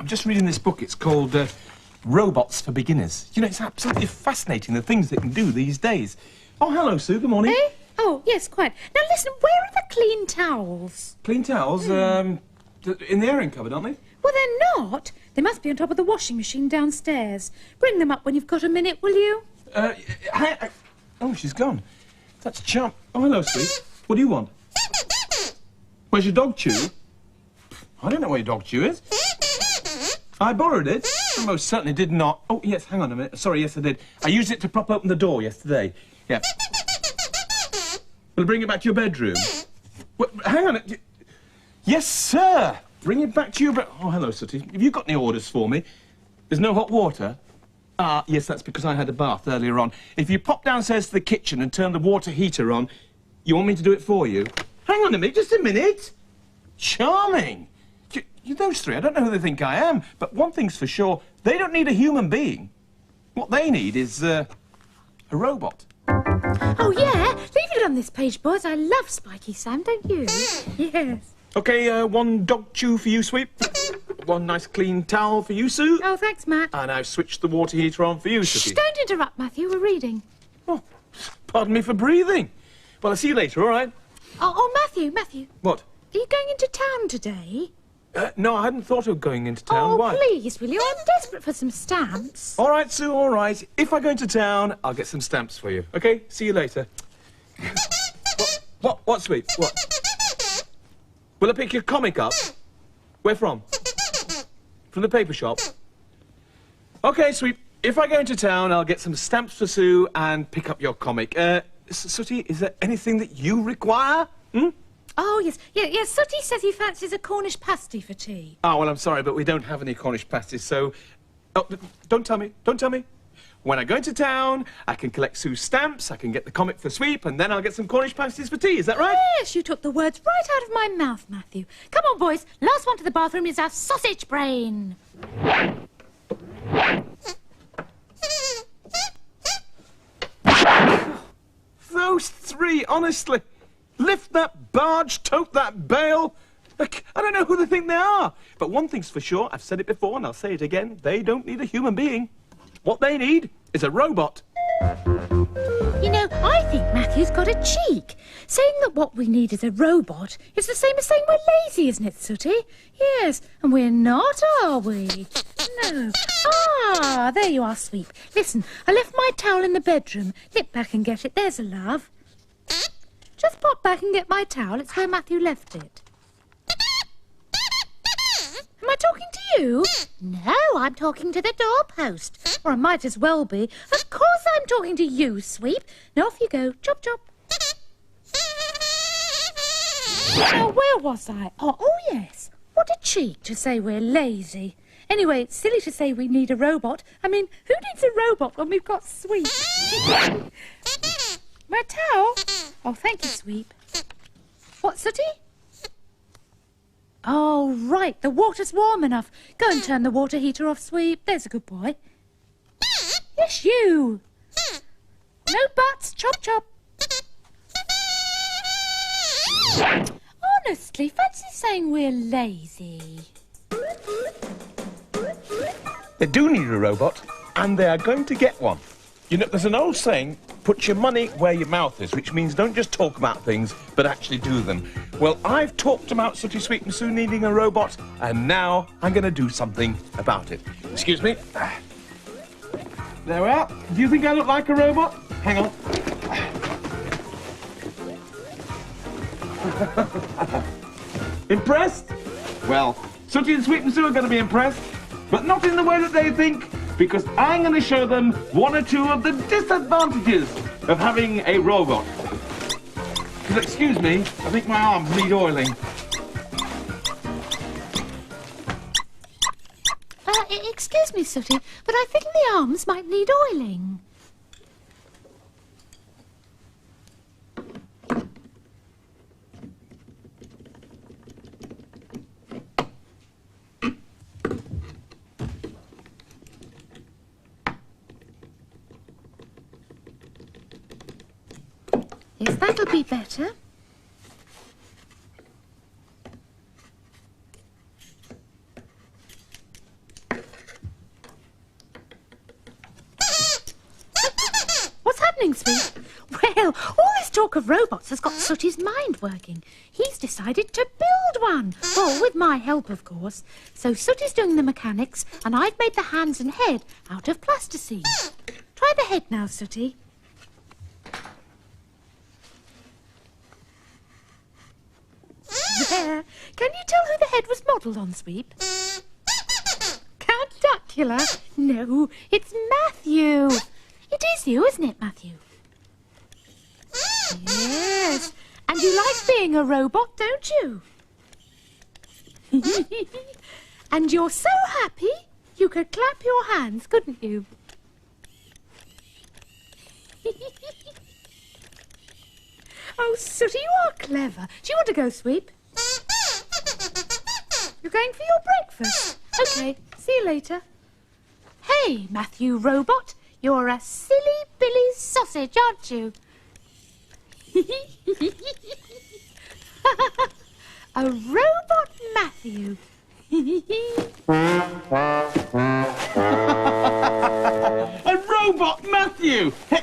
I'm just reading this book. It's called Robots for Beginners. You know, it's absolutely fascinating, the things they can do these days. Oh, hello, Sue. Good morning. Eh? Oh, yes, quite. Now, listen, where are the clean towels? Clean towels? In the airing cupboard, aren't they? Well, they're not. They must be on top of the washing machine downstairs. Bring them up when you've got a minute, will you? Oh, she's gone. That's chump. Oh, hello, sweet. What do you want? Where's your dog chew? I don't know where your dog chew is. I borrowed it. I most certainly did not. Oh, yes, hang on a minute. Sorry, yes, I did. I used it to prop open the door yesterday. Yeah. Will I bring it back to your bedroom? Well, hang on. Yes, sir. Bring it back to your bedroom. Oh, hello, Sooty. Have you got any orders for me? There's no hot water? Ah, yes, that's because I had a bath earlier on. If you pop downstairs to the kitchen and turn the water heater on, you want me to do it for you? Hang on a minute, just a minute. Charming. Those three, I don't know who they think I am, but one thing's for sure, they don't need a human being. What they need is, a robot. Oh, yeah? Leave it on this page, boys. I love Spiky Sam, don't you? Yes. OK, one dog chew for you, Sweep. One nice clean towel for you, Sue. Oh, thanks, Matt. And I've switched the water heater on for you, Sooty. Shh, don't interrupt, Matthew. We're reading. Oh, pardon me for breathing. Well, I'll see you later, all right? Oh, Matthew. What? Are you going into town today? No, I hadn't thought of going into town. Oh, Why? please, will you? I'm desperate for some stamps. All right, Sue, all right. If I go into town, I'll get some stamps for you. OK? See you later. What, Sweep? What? Will I pick your comic up? Where from? From the paper shop? OK, Sweep. If I go into town, I'll get some stamps for Sue and pick up your comic. Sooty, is there anything that you require? Hmm? Oh, yes. Yeah, Sooty says he fancies a Cornish pasty for tea. Oh, well, I'm sorry, but we don't have any Cornish pasties, so... Oh, don't tell me. When I go into town, I can collect Sue's stamps, I can get the comic for Sweep, and then I'll get some Cornish pasties for tea. Is that right? Yes, you took the words right out of my mouth, Matthew. Come on, boys. Last one to the bathroom is our sausage brain. Those three, honestly. Lift that barge, tote that bale. Look, I don't know who they think they are. But one thing's for sure, I've said it before and I'll say it again, they don't need a human being. What they need is a robot. You know, I think Matthew's got a cheek. Saying that what we need is a robot is the same as saying we're lazy, isn't it, Sooty? Yes, and we're not, are we? No. Ah, there you are, Sweep. Listen, I left my towel in the bedroom. Nip back and get it. There's a love. Just pop back and get my towel. It's where Matthew left it. Am I talking to you? No, I'm talking to the doorpost. Or I might as well be. Of course I'm talking to you, Sweep. Now off you go. Chop, chop. Now, where was I? Oh, yes. What a cheek to say we're lazy. Anyway, it's silly to say we need a robot. I mean, who needs a robot when we've got Sweep? My towel? Oh, thank you, Sweep. What, Sooty? Oh, right, the water's warm enough. Go and turn the water heater off, Sweep. There's a good boy. Yes, you. No buts. Chop, chop. Honestly, fancy saying we're lazy. They do need a robot, and they are going to get one. You know, there's an old saying, put your money where your mouth is, which means don't just talk about things, but actually do them. Well, I've talked about Sooty, Sweep and Sue needing a robot, and now I'm going to do something about it. Excuse me. There we are. Do you think I look like a robot? Hang on. Impressed? Well, Sooty and Sweep and Sue are going to be impressed, but not in the way that they think, because I'm going to show them one or two of the disadvantages of having a robot. Excuse me, I think my arms need oiling. Excuse me, Sooty, but I think the arms might need oiling. Yes, that'll be better. happening, Sweet? Well, all this talk of robots has got Sooty's mind working. He's decided to build one. Well, with my help, of course. So Sooty's doing the mechanics, and I've made the hands and head out of plasticine. Try the head now, Sooty. There. Can you tell who the head was modelled on, Sweep? Count Dracula? No, it's Matthew. It is you, isn't it, Matthew? Yes. And you like being a robot, don't you? And you're so happy you could clap your hands, couldn't you? Oh, Sooty, you are clever. Do you want to go, Sweep? You're going for your breakfast? OK, see you later. Hey, Matthew Robot, you're a silly Billy sausage, aren't you? A robot Matthew. A robot Matthew! Hey.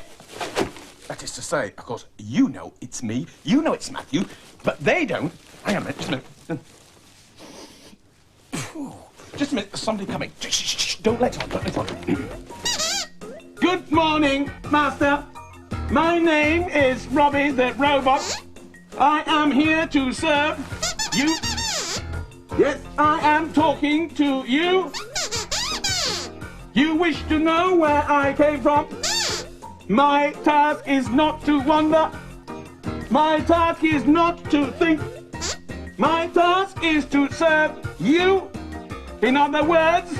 That is to say, of course, you know it's me, you know it's Matthew, but they don't. Hang on a minute, just a minute. Just a minute, there's somebody coming. Shh, don't let on, don't let on. Good morning, Master. My name is Robbie the Robot. I am here to serve you. Yes, I am talking to you. You wish to know where I came from? My task is not to wonder. My task is not to think. My task is to serve you. In other words,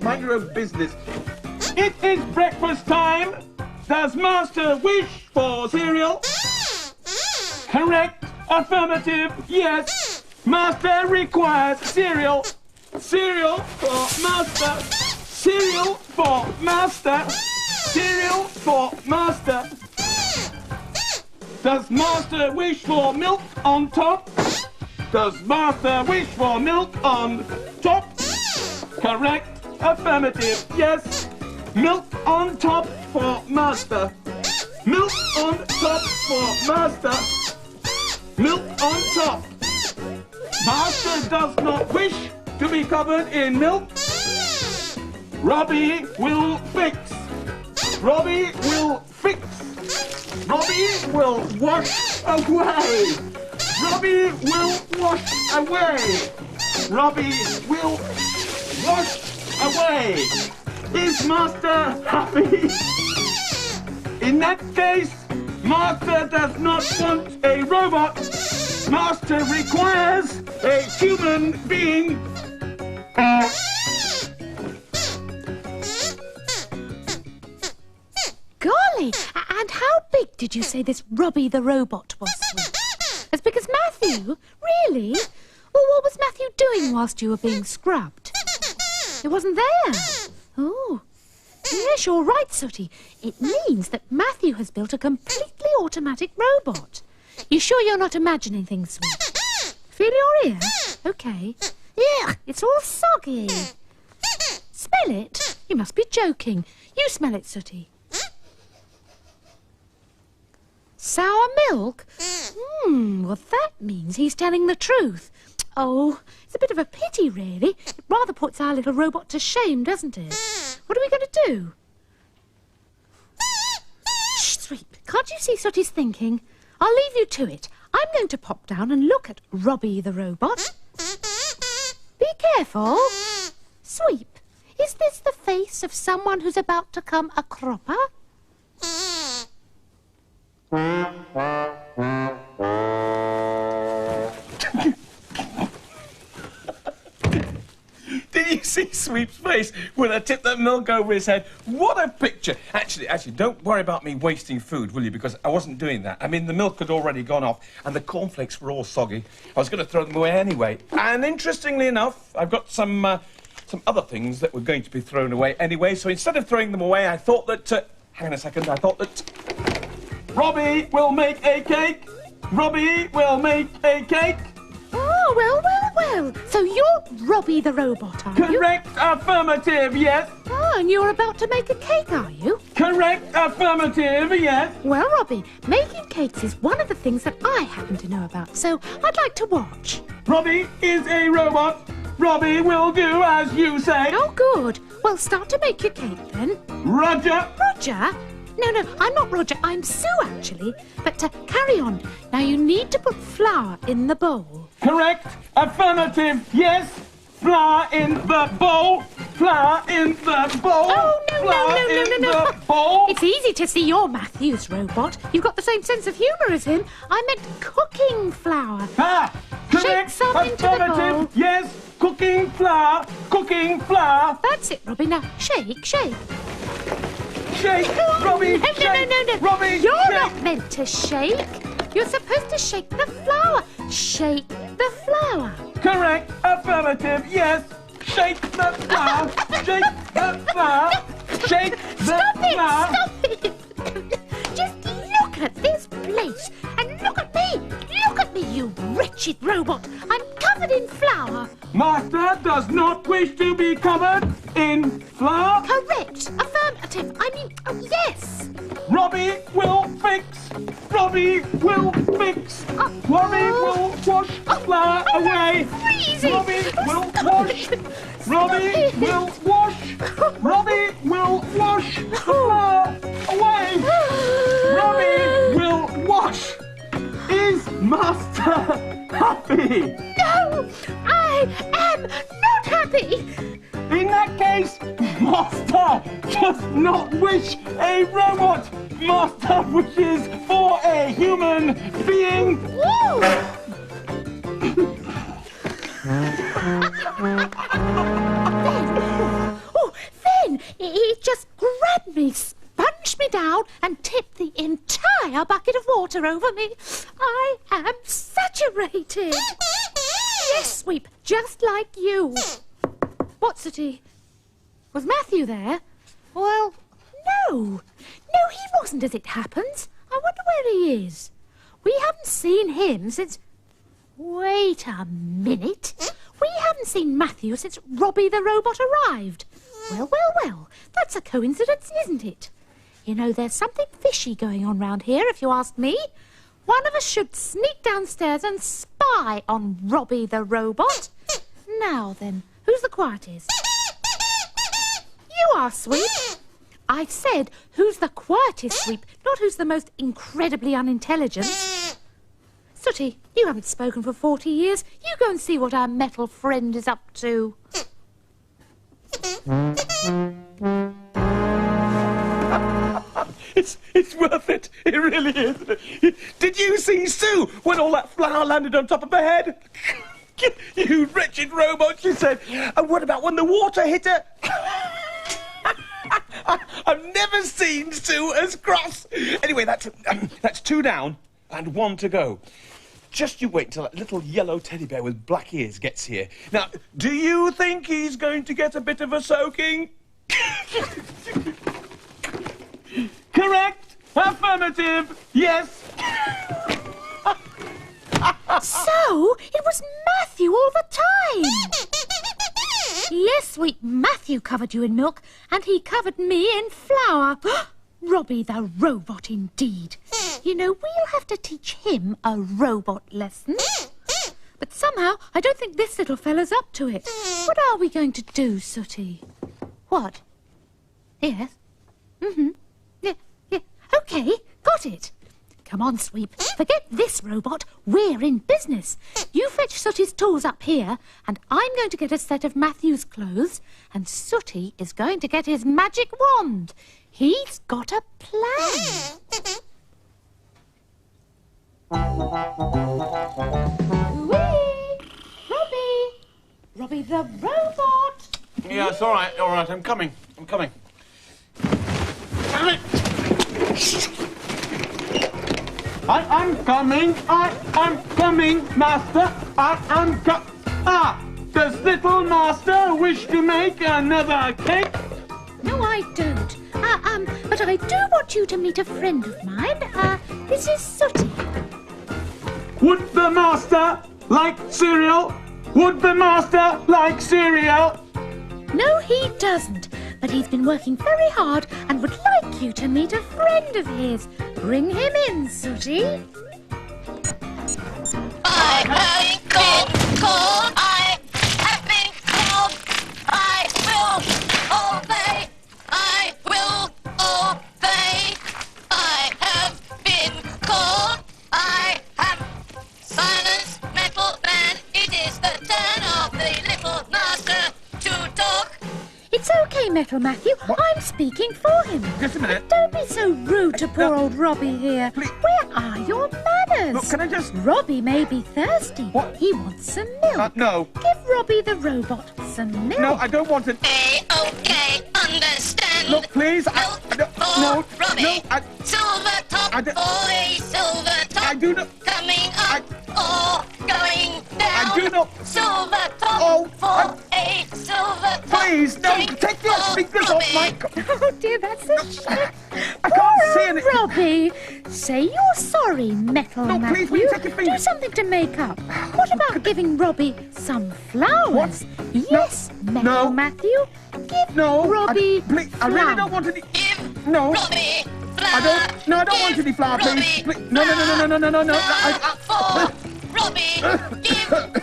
mind your own business. It is breakfast time. Does Master wish for cereal? Correct. Affirmative. Yes. Master requires cereal. Cereal for Master. Cereal for Master. Cereal for Master. Does Master wish for milk on top? Does Master wish for milk on top? Correct. Affirmative. Yes. Milk on top for Master. Milk on top for Master. Milk on top. Master does not wish to be covered in milk. Robbie will fix. Robbie will fix. Robbie will wash away. Robbie will wash away. Robbie will wash away. Is Master happy? In that case, Master does not want a robot. Master requires a human being. Golly, and how big did you say this Robbie the Robot was? As big as Matthew? Really? Well, what was Matthew doing whilst you were being scrubbed? It wasn't there. Oh, yes, you're right, Sooty. It means that Matthew has built a completely automatic robot. You sure you're not imagining things, Sweet? Feel your ear? OK. Ugh, it's all soggy. Smell it? You must be joking. You smell it, Sooty. Sour milk? Well, that means he's telling the truth. Oh, it's a bit of a pity, really. It rather puts our little robot to shame, doesn't it? What are we going to do? Shh, Sweep. Can't you see Sooty's thinking? I'll leave you to it. I'm going to pop down and look at Robbie the Robot. Be careful. Sweep, is this the face of someone who's about to come a cropper? Did you see Sweep's face when I tipped that milk over his head? What a picture. Actually, don't worry about me wasting food, will you? Because I wasn't doing that. I mean, the milk had already gone off and the cornflakes were all soggy. I was going to throw them away anyway. And interestingly enough, I've got some other things that were going to be thrown away anyway. So instead of throwing them away, I thought that... hang on a second. I thought that... Robbie will make a cake. Robbie will make a cake. Oh, well. So you're Robbie the Robot, are you? Correct. Affirmative, yes. Oh, Oh, and you're about to make a cake, are you? Correct. Affirmative, yes. Well, Robbie, making cakes is one of the things that I happen to know about, so I'd like to watch. Robbie is a robot. Robbie will do as you say. Oh, good. Well, start to make your cake then. Roger. Roger? No, I'm not Roger. I'm Sue, actually. But carry on. Now, you need to put flour in the bowl. Correct. Affirmative, yes. Flour in the bowl. Flour in the bowl. Oh, no. The bowl. It's easy to see you're Matthew's robot. You've got the same sense of humour as him. I meant cooking flour. Ah, correct. Shake some into the bowl. Affirmative, yes. Cooking flour. Cooking flour. That's it, Robbie. Now, shake. Shake, Robbie, No. shake. Robbie, You're shake. not meant to shake. You're supposed to shake the flour. Shake the flour. Correct. Affirmative, yes. Shake the flour. Shake the flour. Shake the flour. Stop it! Just look at this place. And look at me. Look at me, you wretched robot. I'm covered in flour. Master does not wish to be covered in flour. Correct. Affirmative. I mean, oh, yes. Robbie will fix. Robbie will fix. Robbie will wash flour away. Freezing. Robbie will Stop wash. it. Robbie Stop it. will wash. Robbie will wash flour away. Robbie will wash. Is Master happy? No, I am not happy. In that case, Master does not wish a robot. Master wishes for a human being. Woo! Then it just grabbed me, sponged me down, and tipped the entire bucket of water over me. I am saturated. Yes, Sweep, just like you. What, Sooty? Was Matthew there? Well, no. No, he wasn't, as it happens. I wonder where he is. We haven't seen him since... Wait a minute. We haven't seen Matthew since Robbie the robot arrived. Well. That's a coincidence, isn't it? You know, there's something fishy going on round here, if you ask me. One of us should sneak downstairs and spy on Robbie the robot. Now then, who's the quietest? You are, Sweep. I said, who's the quietest, Sweep, not who's the most incredibly unintelligent. Sooty, you haven't spoken for 40 years. You go and see what our metal friend is up to. It's worth it. It really is. Did you see Sue when all that flour landed on top of her head? You wretched robot, she said. And what about when the water hit her? I've never seen Sue as cross. Anyway, that's 2 down and 1 to go. Just you wait until that little yellow teddy bear with black ears gets here. Now, do you think he's going to get a bit of a soaking? Correct. Affirmative. Yes. So, it was Matthew all the time. Yes, Sweet, Matthew covered you in milk, and he covered me in flour. Robbie the robot, indeed. You know, we'll have to teach him a robot lesson. But somehow, I don't think this little fella's up to it. What are we going to do, Sooty? What? Yes? Yeah. OK, got it. Come on, Sweep. Forget this robot. We're in business. You fetch Sooty's tools up here, and I'm going to get a set of Matthew's clothes, and Sooty is going to get his magic wand. He's got a plan. Robbie the robot. Yes, all right, I'm coming. I'm coming, Master. Does little Master wish to make another cake? No, I don't. But I do want you to meet a friend of mine. This is Sooty. Would the Master like cereal? Would the Master like cereal? No, he doesn't. but he's been working very hard and would like you to meet a friend of his. Bring him in, Sooty. I have been called. I have been called. I will obey. I will obey. I have been called. I have silenced Metal Man. It is the turn of the little master to talk. It's okay, Metal Matthew. I'm speaking for him. Just a minute. Don't be so rude to poor old Robbie here. Please. Where are your manners? Look, can I just... Robbie may be thirsty. What? He wants some milk. No. Give Robbie the robot some milk. No, I don't want it. Okay, understand. Look, please. No, Robbie. no, Silver top I don't- boy, silver top. I do not... Coming up or going down. I do not... Silver top Oh, for a silver top. Please, no, Drink take your for fingers off my... Oh dear, that's a shame. I can't see anything. Robbie, say you're sorry, Metal No, Matthew. please, will you take your Do fingers- something to make up. What about giving Robbie some flowers? Yes, Metal No. Matthew. Give No, Robbie please, I really don't want any... Give No. Robbie flower. I don't... No, I don't want any flour, please. Robbie Please. No. for Robbie. Give Robbie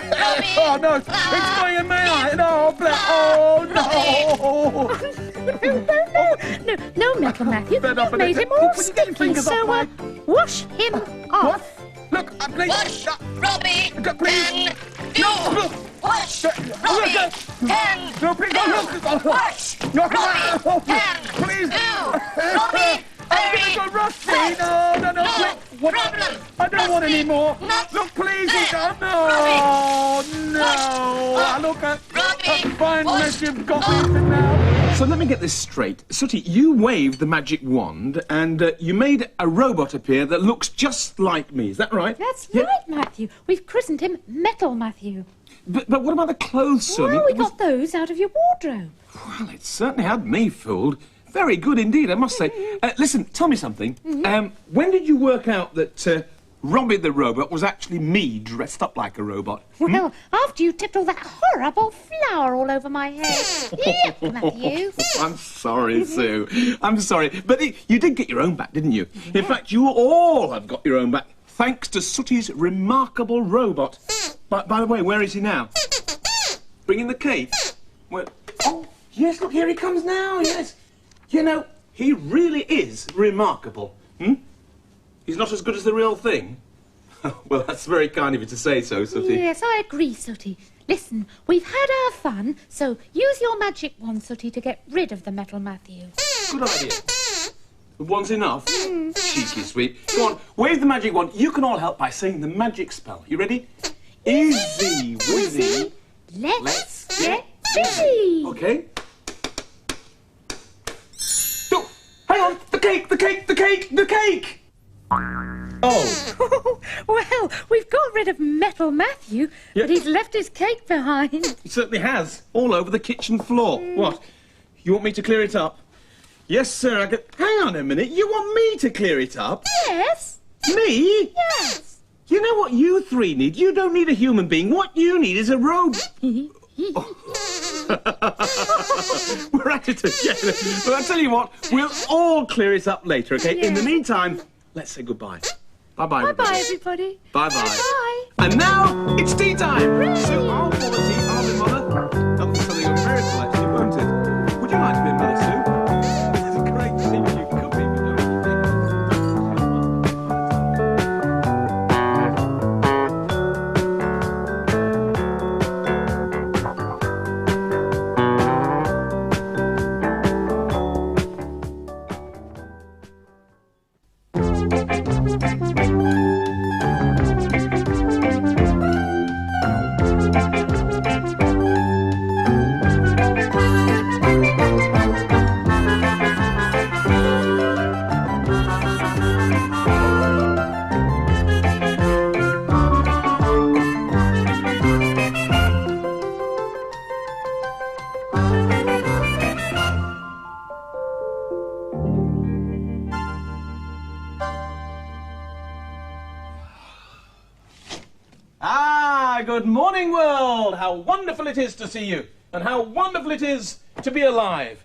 Oh, no, it's going in my eye. No, oh, no. No, Metal Matthew. fed up You've with it. made him all Will you get your sticky, fingers so off wash him off. What? Look, please... Wash Robbie Please. can do. No. Wash Look. Robbie can No, please, do. no. Wash No, Robbie can please. do. Robbie, I'm very gonna go rusty. fast. No. No Please. What? problem. I don't want any more. Not Look, please. there. No. Wash. Look at Robbie, that fine wash. mess you've got into now. So let me get this straight. Sooty, you waved the magic wand and you made a robot appear that looks just like me. Is that right? That's Yeah. right, Matthew. We've christened him Metal Matthew. But what about the clothes, sir? Well, I mean, we it was- got those out of your wardrobe. Well, it certainly had me fooled. Very good indeed, I must say. Listen, tell me something. When did you work out that Robbie the robot was actually me dressed up like a robot? Well, after you tipped all that horrible flour all over my head. Yep, Matthew. I'm sorry, Sue. I'm sorry. But you did get your own back, didn't you? In fact, you all have got your own back, thanks to Sooty's remarkable robot. By the way, where is he now? Bringing the cake? Well, oh, yes, look, here he comes now, yes. You know, he really is remarkable. He's not as good as the real thing. Well, that's very kind of you to say so, Sooty. Yes, I agree, Sooty. Listen, we've had our fun, so use your magic wand, Sooty, to get rid of the Metal Matthew. Good idea. The one's enough. Cheeky sweet. Go on, wave the magic wand. You can all help by saying the magic spell. You ready? Easy, wizzy. Let's get get busy. Okay. Oh, hang on. The cake. Oh, Well, we've got rid of Metal Matthew, Yeah. but he's left his cake behind. he certainly has. All over the kitchen floor. What? You want me to clear it up? Yes, sir. Hang on a minute. You want me to clear it up? Yes, Me? yes. You know what you three need? You don't need a human being. What you need is a robot. We're at it again. But I'll tell you what, we'll all clear it up later, okay? In the meantime, let's say goodbye. Bye-bye, everybody. Bye-bye, everybody. Bye-bye. Bye. And now, it's tea time. Sue, I'll pour the tea. I'll be mother. That'll be something of a miracle, actually, won't it? Would you like to be mother, Sue? This is a great thing. You could be, but don't you think? Good morning, world! How wonderful it is to see you, and how wonderful it is to be alive.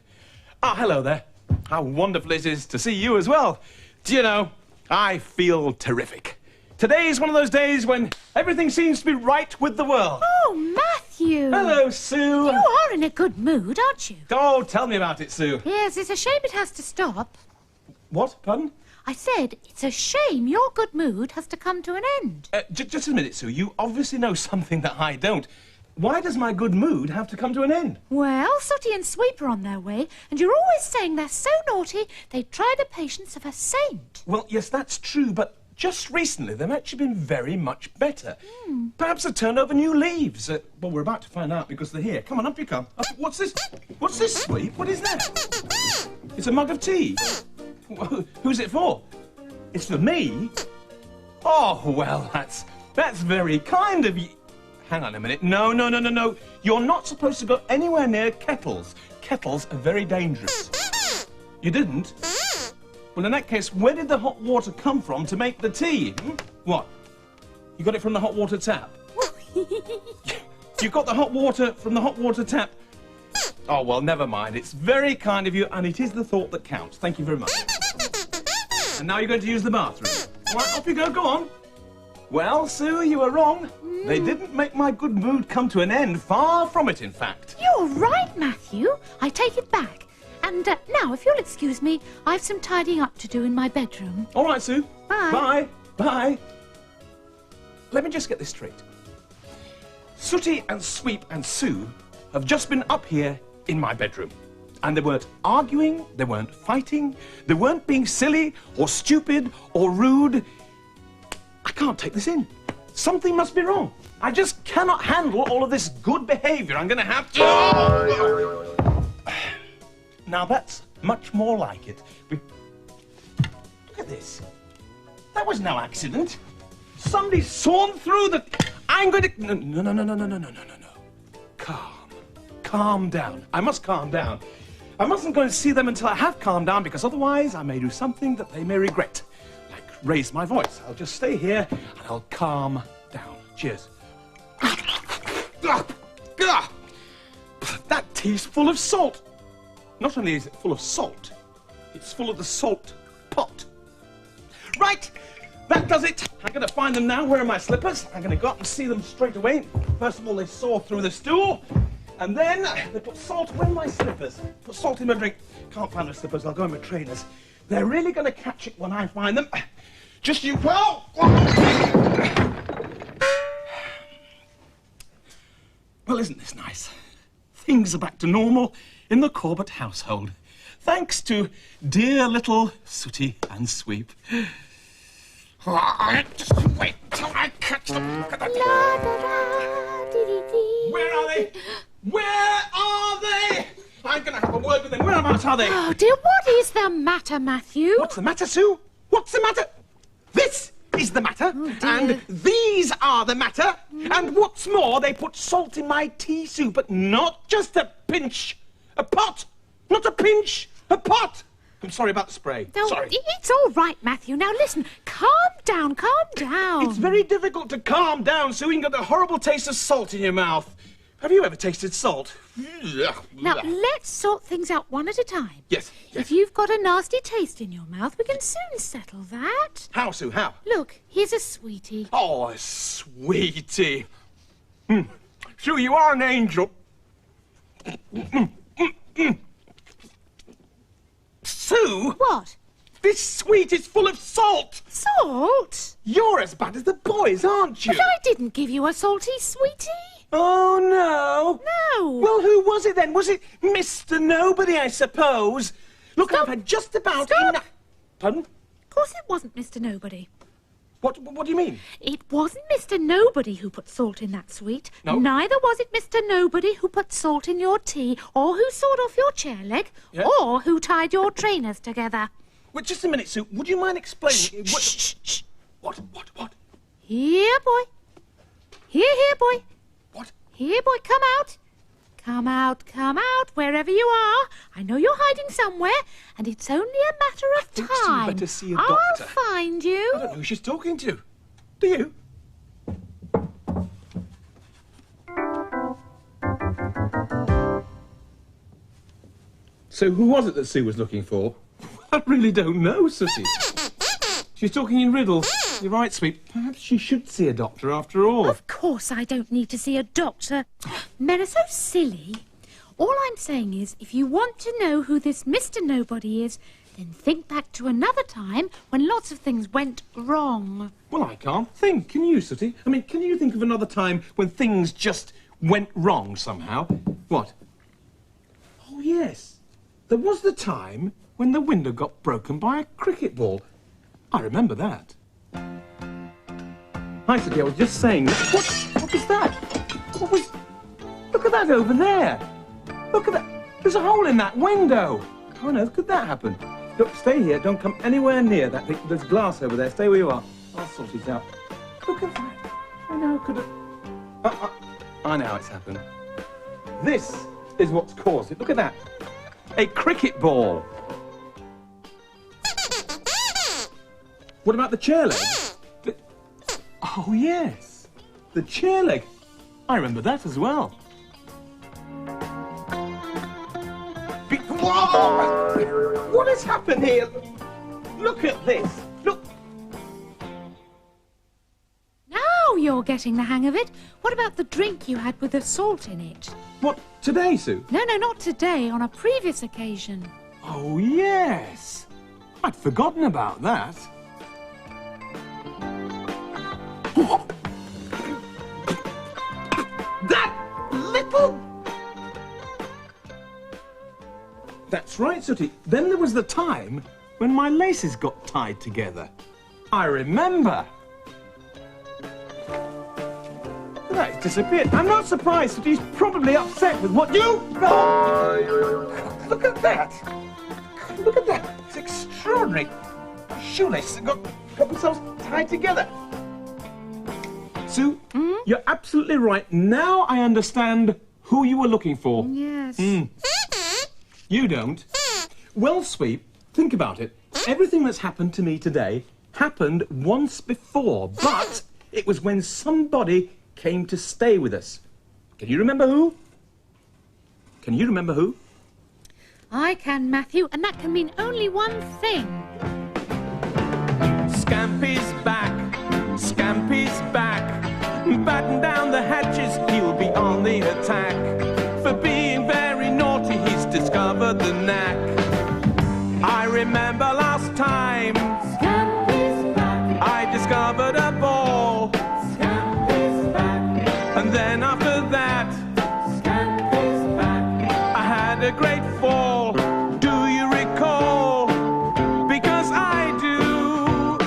Ah, hello there. How wonderful it is to see you as well. Do you know, I feel terrific. Today's one of those days when everything seems to be right with the world. Oh, Matthew. Hello, Sue. You are in a good mood, aren't you? Oh, tell me about it, Sue. Yes, it's a shame it has to stop. What? Pardon? I said it's a shame your good mood has to come to an end. Just a minute, Sue. You obviously know something that I don't. Why does my good mood have to come to an end? Well, Sooty and Sweep are on their way, and you're always saying they're so naughty they try the patience of a saint. Well, yes, that's true, but just recently they've actually been very much better. Perhaps they've turned over new leaves. Well, we're about to find out because they're here. Come on, up you come. What's this? What's this, Sweep? What is that? It's a mug of tea. Who's it for? It's for me? Oh, well, that's very kind of you. Hang on a minute. No. You're not supposed to go anywhere near kettles. Kettles are very dangerous. You didn't? Well, in that case, where did the hot water come from to make the tea? What? You got it from the hot water tap? You got the hot water from the hot water tap? Oh, well, never mind. It's very kind of you, and it is the thought that counts. Thank you very much. And now you're going to use the bathroom. All right, off you go. Go on. Well, Sue, you were wrong. They didn't make my good mood come to an end. Far from it, in fact. You're right, Matthew. I take it back. And now, if you'll excuse me, I've some tidying up to do in my bedroom. All right, Sue. Bye. Bye. Let me just get this straight. Sooty and Sweep and Sue have just been up here in my bedroom. And they weren't arguing, they weren't fighting, they weren't being silly or stupid or rude. I can't take this in. Something must be wrong. I just cannot handle all of this good behaviour. I'm going to have to... Now that's much more like it. Look at this. That was no accident. Somebody sawn through the... I'm going to... No. Calm down. I must calm down. I mustn't go and see them until I have calmed down, because otherwise I may do something that they may regret. Like raise my voice. I'll just stay here and I'll calm down. Cheers. That tea's full of salt. Not only is it full of salt, it's full of the salt pot. Right, that does it. I'm going to find them now. Where are my slippers? I'm going to go up and see them straight away. First of all, they saw through the stool, and then they put salt. Where are my slippers? Put salt in my drink. Can't find my slippers. I'll go in my trainers. They're really going to catch it when I find them. Just you... Well, isn't this nice? Things are back to normal in the Corbett household, thanks to dear little Sooty and Sweep. Just wait till I catch them. Where are they? Where are they? I'm going to have a word with them. Whereabouts are they? Oh, dear, what is the matter, Matthew? What's the matter, Sue? What's the matter? This is the matter, and these are the matter, and what's more, they put salt in my tea soup, but not just a pinch, a pot, not a pinch, a pot. I'm sorry about the spray. No, sorry. It's all right, Matthew. Now listen, calm down. It's very difficult to calm down, Sue. You can get the horrible taste of salt in your mouth. Have you ever tasted salt? Now, let's sort things out one at a time. Yes. If you've got a nasty taste in your mouth, we can soon settle that. How, Sue, how? Look, here's a sweetie. Oh, a sweetie. Sue, you are an angel. Sue? What? This sweet is full of salt. Salt? You're as bad as the boys, aren't you? But I didn't give you a salty sweetie. Oh, no. No. Well, who was it then? Was it Mr. Nobody, I suppose? Look, Stop. I've had just about Stop. enough... Pardon? Of course it wasn't Mr. Nobody. What do you mean? It wasn't Mr. Nobody who put salt in that sweet. No. Neither was it Mr. Nobody who put salt in your tea, or who sawed off your chair leg, Yeah. or who tied your trainers together. Wait, just a minute, Sue. Would you mind explaining... Shh. What? Here, boy. Here, boy. What? Here, boy, come out. Come out, wherever you are. I know you're hiding somewhere, and it's only a matter of think time. Sue better see a I'll doctor. find you. I don't know who she's talking to. Do you? So who was it that Sue was looking for? I really don't know, Sooty. She's talking in riddles. You're right, Sweet. Perhaps she should see a doctor after all. Of course I don't need to see a doctor. Men are so silly. All I'm saying is, if you want to know who this Mr. Nobody is, then think back to another time when lots of things went wrong. Well, I can't think. Can you, Sooty? I mean, can you think of another time when things just went wrong somehow? What? Oh, yes. There was the time when the window got broken by a cricket ball. I remember that. Hi, Sooty, I was just saying... What was that? What was... Look at that over there. Look at that. There's a hole in that window. How on earth could that happen? Look, stay here. Don't come anywhere near that thing. There's glass over there. Stay where you are. I'll sort it out. Look at that. I know could have... I know it's happened. This is what's caused it. Look at that. A cricket ball. What about the chair leg? Oh, yes. The chair leg. I remember that as well. Whoa! What has happened here? Look at this. Look. Now you're getting the hang of it. What about the drink you had with the salt in it? What, today, Sue? No, not today, on a previous occasion. Oh, yes. I'd forgotten about that. That little... That's right, Sooty. Then there was the time when my laces got tied together. I remember. That has disappeared. I'm not surprised that he's probably upset with what you... Look at that. Look at that. It's extraordinary. Shoelaces have got themselves tied together. Sue, you're absolutely right. Now I understand who you were looking for. Yes. You don't. Well, Sweep, think about it. Everything that's happened to me today happened once before, but it was when somebody came to stay with us. Can you remember who? Can you remember who? I can, Matthew, and that can mean only one thing. Scampy's back. Scampy's back. Batten down the hatches, he'll be on the attack. For being very naughty, he's discovered the knack. I remember last time Scampy's back. I discovered a ball. Scampy's back. And then after that Scampy's back. I had a great fall. Do you recall? Because I do.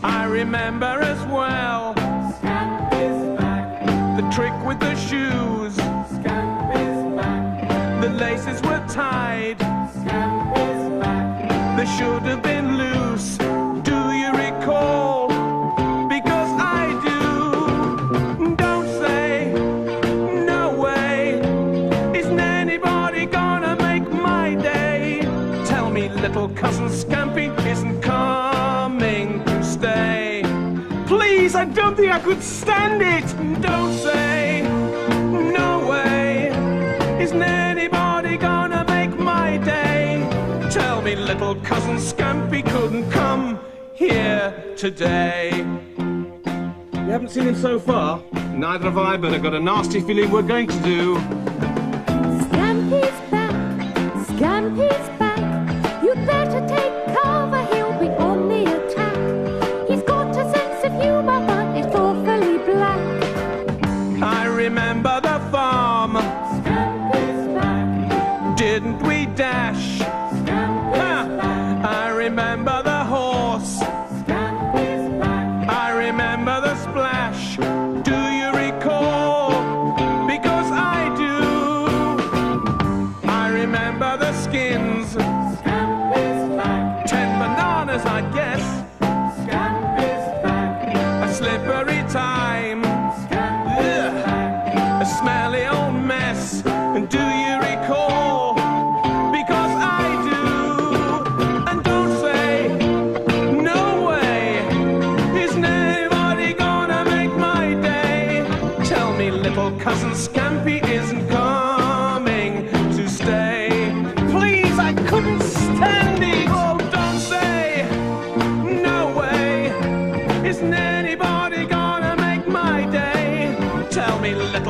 I remember as well Scampy's back. the trick with the shoes. Scampy's back. The laces were tied. Scampy's back. They should have been loose. Do you recall? Because I do. Don't say no way. Isn't anybody gonna make my day? Tell me little cousin Scampy isn't coming to stay. Please, I don't think I could stand it. Don't say no way. Isn't anybody gonna make my day? Tell me little cousin Scampy couldn't come here today. You haven't seen him so far? Neither have I, but I've got a nasty feeling we're going to do. Scampy's back. Scampy's back. You'd better take cover, he'll be on the attack. He's got a sense of humour, but it's awfully black. I remember the farm. Scampy's back. Didn't we dash? Scampy's back. I remember the horse. Scampy's back. I remember the splash. Do you recall? Because I do. I remember the skins. Scampy's back. 10 bananas, I guess. Scampy's back. A slippery time. Scampy's back. A smelly old mess. Do you recall? Because I do. And don't say no way. Isn't anybody gonna make my day? Tell me little cousin Scampy isn't coming to stay. Please.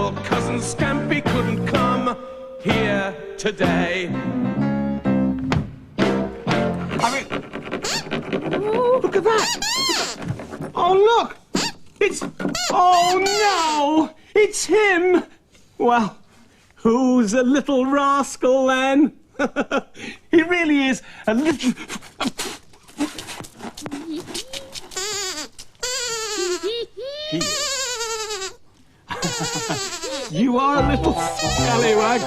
your cousin Scampy couldn't come here today. I mean, look at that. Oh, look. Oh, no. It's him. Well, who's a little rascal, then? He really is a little... You are a little scallywag.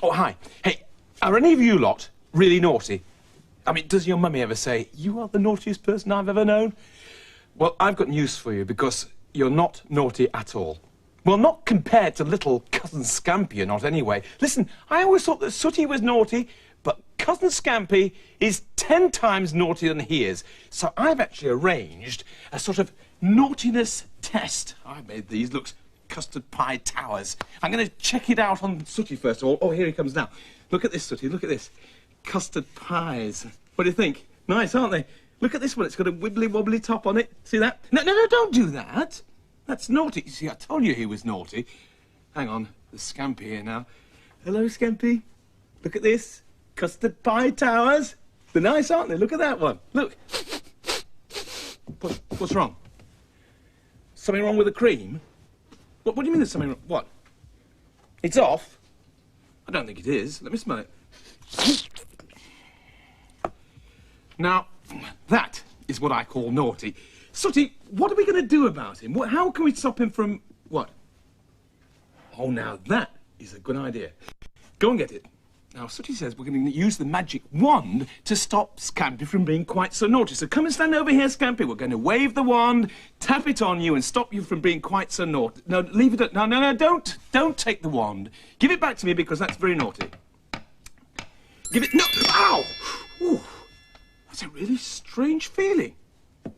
Oh, hi. Hey, are any of you lot really naughty? I mean, does your mummy ever say, you are the naughtiest person I've ever known? Well, I've got news for you, because you're not naughty at all. Well, not compared to little Cousin Scampy, you're not anyway. Listen, I always thought that Sooty was naughty, but Cousin Scampy is 10 times naughtier than he is. So I've actually arranged a sort of naughtiness test. I made these, look, custard pie towers. I'm going to check it out on Sooty first of all. Oh, here he comes now. Look at this, Sooty, look at this. Custard pies. What do you think? Nice, aren't they? Look at this one, it's got a wibbly-wobbly top on it. See that? No, don't do that. That's naughty. You see, I told you he was naughty. Hang on, there's Scampy here now. Hello, Scampy. Look at this. Custard pie towers. They're nice, aren't they? Look at that one. Look. What's wrong? Something wrong with the cream? What do you mean there's something wrong? What? It's off? I don't think it is. Let me smell it. Now, that is what I call naughty. Sooty, what are we going to do about him? How can we stop him from... what? Oh, now that is a good idea. Go and get it. Now, Sooty says we're going to use the magic wand to stop Scampy from being quite so naughty. So come and stand over here, Scampy. We're going to wave the wand, tap it on you, and stop you from being quite so naughty. No, leave it at... No, don't take the wand. Give it back to me, because that's very naughty. Give it... No! Ow! Ooh. That's a really strange feeling.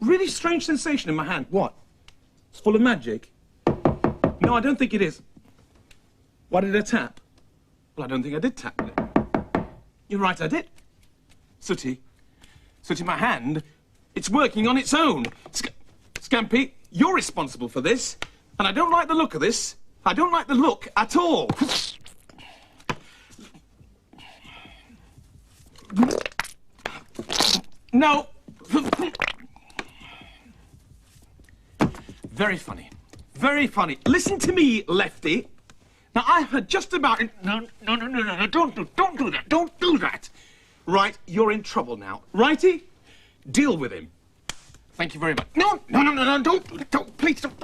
Really strange sensation in my hand. What? It's full of magic? No, I don't think it is. Why did I tap? Well, I don't think I did tap it. You're right, I did. Sooty, my hand, it's working on its own. Scampy, you're responsible for this, and I don't like the look of this. I don't like the look at all. No. Very funny. Very funny. Listen to me, Lefty. Now, I had just about... No, don't do that. Don't do that. Right, you're in trouble now. Righty? Deal with him. Thank you very much. No, don't, please, don't.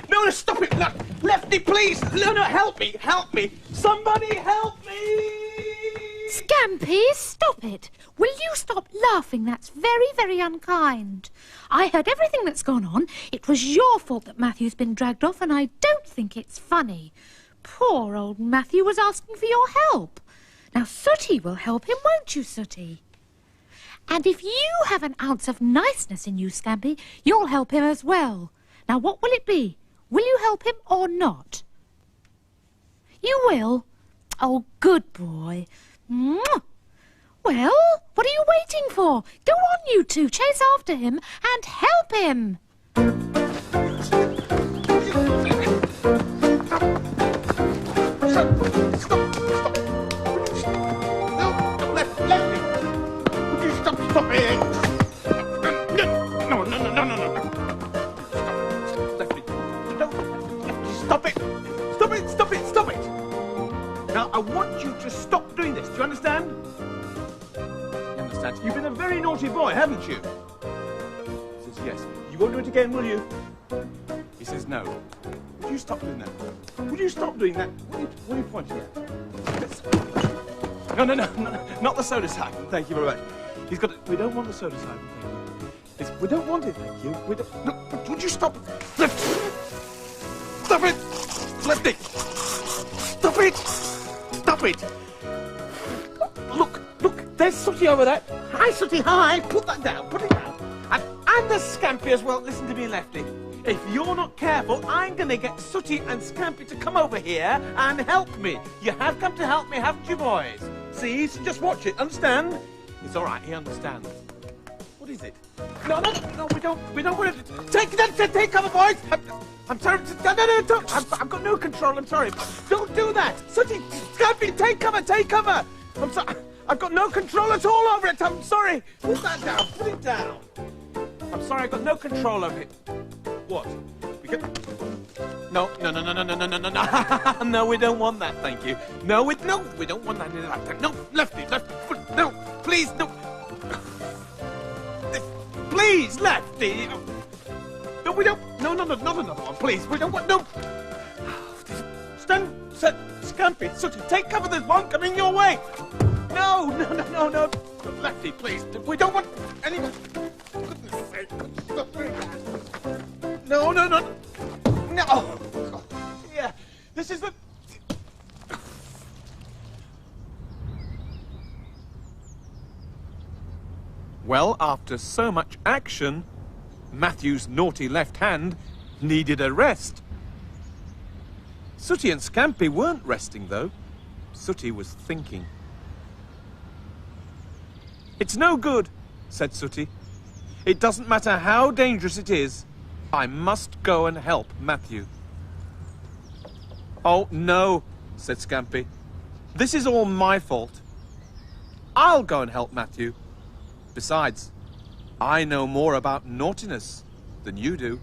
No, stop it. Lefty, please. No, help me. Somebody help me. Scampy, stop it. Will you stop laughing? That's very, very unkind. I heard everything that's gone on. It was your fault that Matthew's been dragged off, and I don't think it's funny. Poor old Matthew was asking for your help. Now, Sooty will help him, won't you, Sooty? And if you have an ounce of niceness in you, Scampy, you'll help him as well. Now, what will it be? Will you help him or not? You will? Oh, good boy. Mwah. Well, what are you waiting for? Go on, you two, chase after him and help him. Stop. No, Lefty. Would you stop it? No. Lefty, stop it. Now, I want you to stop doing this. Do you understand? You understand? You've been a very naughty boy, haven't you? He says yes. You won't do it again, will you? He says no. Would you stop doing that? Would you stop doing that? What are you pointing at? No, not the soda siphon. Thank you very much. He's got it. We don't want the soda siphon. Thank you. We don't want it. Thank you. We don't. No, but would you stop? Stop it! Lefty! Stop it! Look, there's Sooty over there. Hi, Sooty, hi. Put that down, put it down. And there's Scampy as well. Listen to me, Lefty. If you're not careful, I'm going to get Sooty and Scampy to come over here and help me. You have come to help me, haven't you, boys? See, so just watch it. Understand? It's all right, he understands. What is it? No, we don't want to... Take cover, boys! I'm sorry, no, don't. I've got no control, I'm sorry. Don't do that! Sooty, Scampy, take cover! I'm sorry, I've got no control at all over it, I'm sorry! Put that down, put it down! I'm sorry, I've got no control over it. What? We can... No, no, we don't want that, thank you. No, we don't want that. No, lefty, no, please, no. Please, lefty. No, we don't. No, not another one, please. We don't want. No. Scampy, Sooty, take cover. There's one coming your way. No. Lefty, please. We don't want anyone. Goodness sake. No. No. Yeah, this is the. Well, after so much action, Matthew's naughty left hand needed a rest. Sooty and Scampy weren't resting, though. Sooty was thinking. It's no good, said Sooty. It doesn't matter how dangerous it is. I must go and help Matthew. Oh, no, said Scampy. This is all my fault. I'll go and help Matthew. Besides, I know more about naughtiness than you do.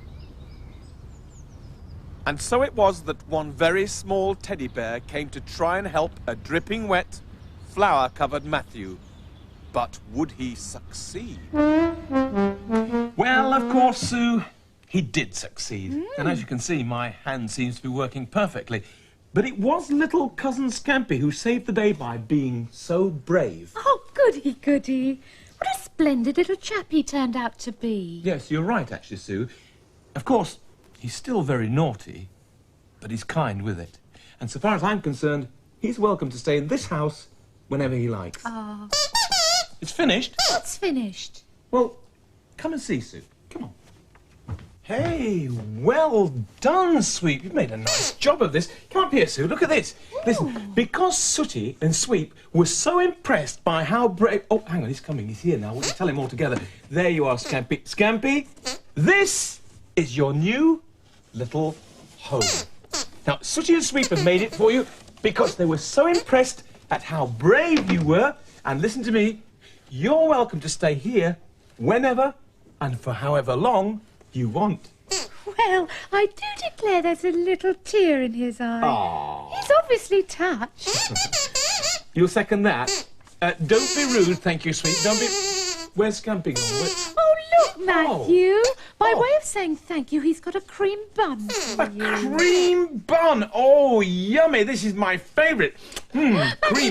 And so it was that one very small teddy bear came to try and help a dripping wet, flour-covered Matthew. But would he succeed? Well, of course, Sue, he did succeed. And as you can see, my hand seems to be working perfectly. But it was little cousin Scampy who saved the day by being so brave. Oh, goody. What a splendid little chap he turned out to be. Yes, you're right, actually, Sue. Of course, he's still very naughty, but he's kind with it. And so far as I'm concerned, he's welcome to stay in this house whenever he likes. Ah. It's finished? What's finished? Well, come and see, Sue. Come on. Hey, well done, Sweep. You've made a nice job of this. Come up here, Sue. Look at this. Ooh. Listen, because Sooty and Sweep were so impressed by how brave... Oh, hang on, he's coming. He's here now. We'll tell him all together. There you are, Scampy. Scampy, this is your new little home. Now, Sooty and Sweep have made it for you because they were so impressed at how brave you were. And listen to me, you're welcome to stay here whenever and for however long you want. Well, I do declare there's a little tear in his eye. Aww. He's obviously touched. You'll second that? Don't be rude, thank you, Sweet. Don't be... Where's Scampy gone? Oh, look, Matthew. By way of saying thank you, he's got a cream bun for you. A cream bun? Oh, yummy. This is my favourite. Cream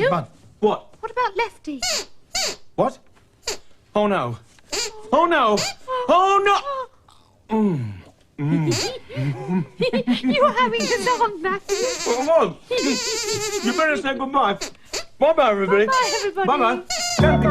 bun. What? What about Lefty? What? Oh, no. Oh, no. Oh, no. You're having us on, Matthew. Come on. You better say goodbye. Bye-bye, everybody. Bye-bye, everybody. Bye-bye. Scampy,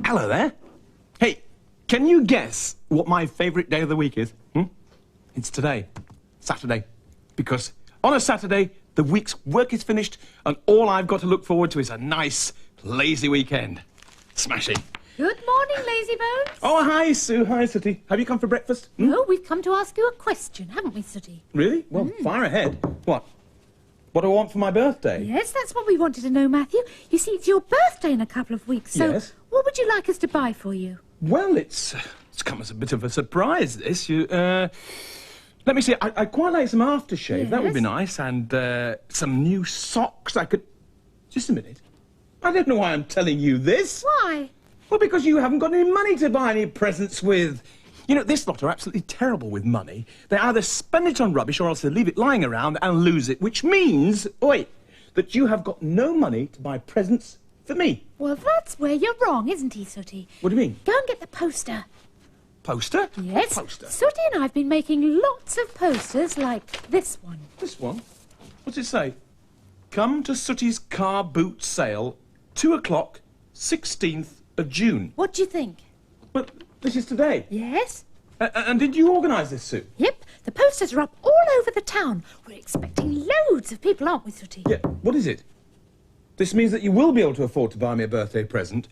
Hello there. Hey, can you guess what my favourite day of the week is? It's today, Saturday. Because on a Saturday, the week's work is finished and all I've got to look forward to is a nice, lazy weekend. Smashing. Good morning, Lazy Bones. Oh, hi, Sue. Hi, Sooty. Have you come for breakfast? No, we've come to ask you a question, haven't we, Sooty? Really? Well, fire ahead. What? What do I want for my birthday? Yes, that's what we wanted to know, Matthew. You see, it's your birthday in a couple of weeks, so Yes. what would you like us to buy for you? Well, it's come as a bit of a surprise, this. Let me see, I'd quite like some aftershave. Yes. That would be nice. And some new socks. I could... Just a minute. I don't know why I'm telling you this. Why? Well, because you haven't got any money to buy any presents with. You know, this lot are absolutely terrible with money. They either spend it on rubbish or else they leave it lying around and lose it, which means, that you have got no money to buy presents for me. Well, that's where you're wrong, isn't he, Sooty? What do you mean? Go and get the poster. Poster? Yes. Poster. Sooty and I have been making lots of posters like this one. This one? What's it say? Come to Sooty's car boot sale, 2 o'clock, 16th of June. What do you think? But this is today. Yes? And did you organise this, Sue? Yep. The posters are up all over the town. We're expecting loads of people, aren't we, Sooty? Yeah, what is it? This means that you will be able to afford to buy me a birthday present.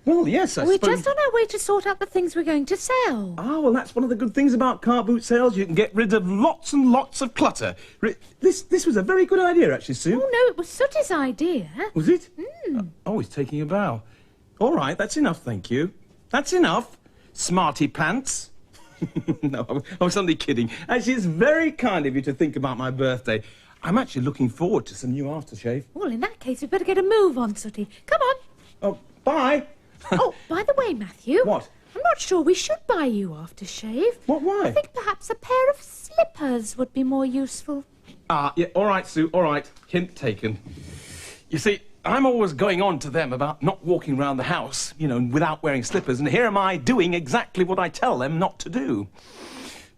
Well, yes, I We're suppose... just on our way to sort out the things we're going to sell. Ah, well, that's one of the good things about car boot sales. You can get rid of lots and lots of clutter. This was a very good idea, actually, Sue. Oh, no, it was Sooty's idea. Was it? Oh, he's taking a bow. All right, that's enough, thank you. That's enough, smarty pants. No, I was only kidding. Actually, it's very kind of you to think about my birthday. I'm actually looking forward to some new aftershave. Well, in that case, we'd better get a move on, Sooty. Come on. Oh, bye. Oh, by the way, Matthew. What? I'm not sure we should buy you aftershave. What, why? I think perhaps a pair of slippers would be more useful. Ah, yeah, all right, Sue, all right. Hint taken. You see, I'm always going on to them about not walking around the house, without wearing slippers, and here am I doing exactly what I tell them not to do.